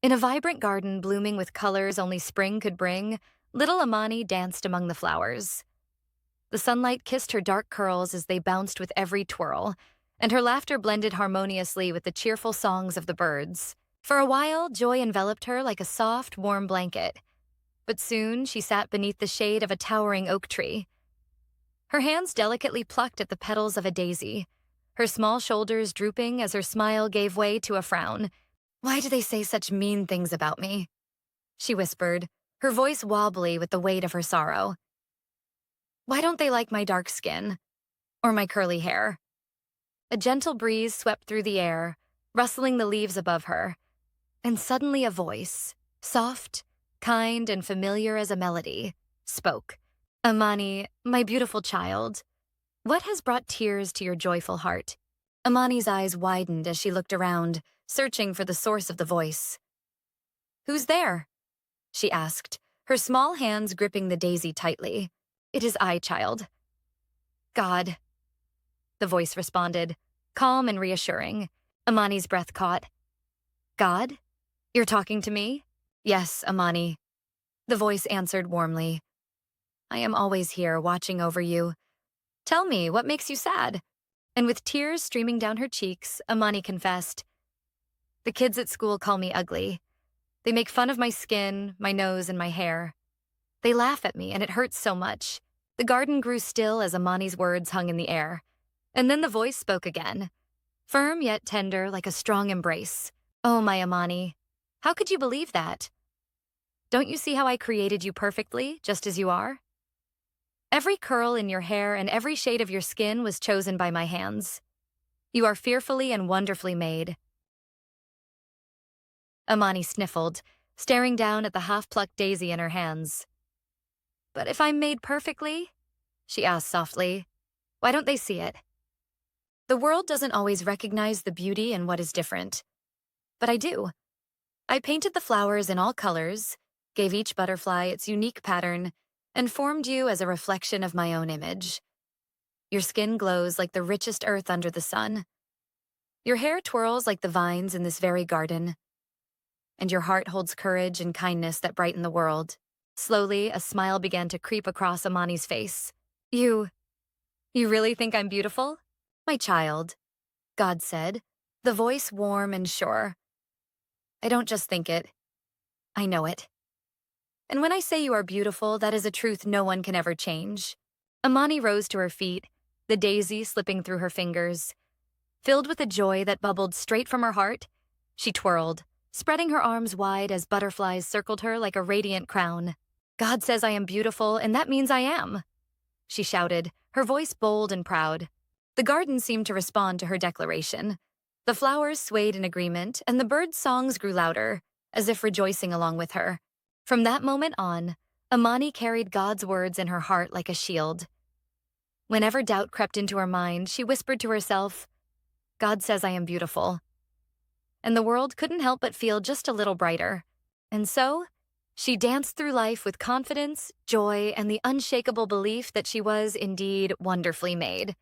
In a vibrant garden blooming with colors only spring could bring, little Amani danced among the flowers. The sunlight kissed her dark curls as they bounced with every twirl, and her laughter blended harmoniously with the cheerful songs of the birds. For a while, joy enveloped her like a soft, warm blanket, but soon she sat beneath the shade of a towering oak tree. Her hands delicately plucked at the petals of a daisy, her small shoulders drooping as her smile gave way to a frown. "Why do they say such mean things about me?" she whispered, her voice wobbly with the weight of her sorrow. "Why don't they like my dark skin? Or my curly hair?" A gentle breeze swept through the air, rustling the leaves above her, and suddenly a voice, soft, kind, and familiar as a melody, spoke. "Amani, my beautiful child, what has brought tears to your joyful heart?" Amani's eyes widened as she looked around, searching for the source of the voice. "Who's there?" she asked, her small hands gripping the daisy tightly. "It is I, child." "God," the voice responded, calm and reassuring. Amani's breath caught. "God? You're talking to me?" "Yes, Amani," the voice answered warmly. "I am always here, watching over you. Tell me, what makes you sad?" And with tears streaming down her cheeks, Amani confessed, "The kids at school call me ugly. They make fun of my skin, my nose, and my hair. They laugh at me, and it hurts so much." The garden grew still as Amani's words hung in the air. And then the voice spoke again, firm yet tender like a strong embrace. "Oh, my Amani, how could you believe that? Don't you see how I created you perfectly, just as you are? Every curl in your hair and every shade of your skin was chosen by my hands. You are fearfully and wonderfully made." Amani sniffled, staring down at the half-plucked daisy in her hands. "But if I'm made perfectly?" she asked softly. "Why don't they see it?" "The world doesn't always recognize the beauty in what is different. But I do. I painted the flowers in all colors, gave each butterfly its unique pattern, and formed you as a reflection of my own image. Your skin glows like the richest earth under the sun. Your hair twirls like the vines in this very garden. And your heart holds courage and kindness that brighten the world." Slowly, a smile began to creep across Amani's face. You really think I'm beautiful?" "My child," God said, the voice warm and sure. "I don't just think it. I know it. And when I say you are beautiful, that is a truth no one can ever change." Amani rose to her feet, the daisy slipping through her fingers. Filled with a joy that bubbled straight from her heart, she twirled, spreading her arms wide as butterflies circled her like a radiant crown. "God says I am beautiful, and that means I am," she shouted, her voice bold and proud. The garden seemed to respond to her declaration. The flowers swayed in agreement, and the birds' songs grew louder, as if rejoicing along with her. From that moment on, Amani carried God's words in her heart like a shield. Whenever doubt crept into her mind, she whispered to herself, "God says I am beautiful." And the world couldn't help but feel just a little brighter. And so, she danced through life with confidence, joy, and the unshakable belief that she was indeed wonderfully made.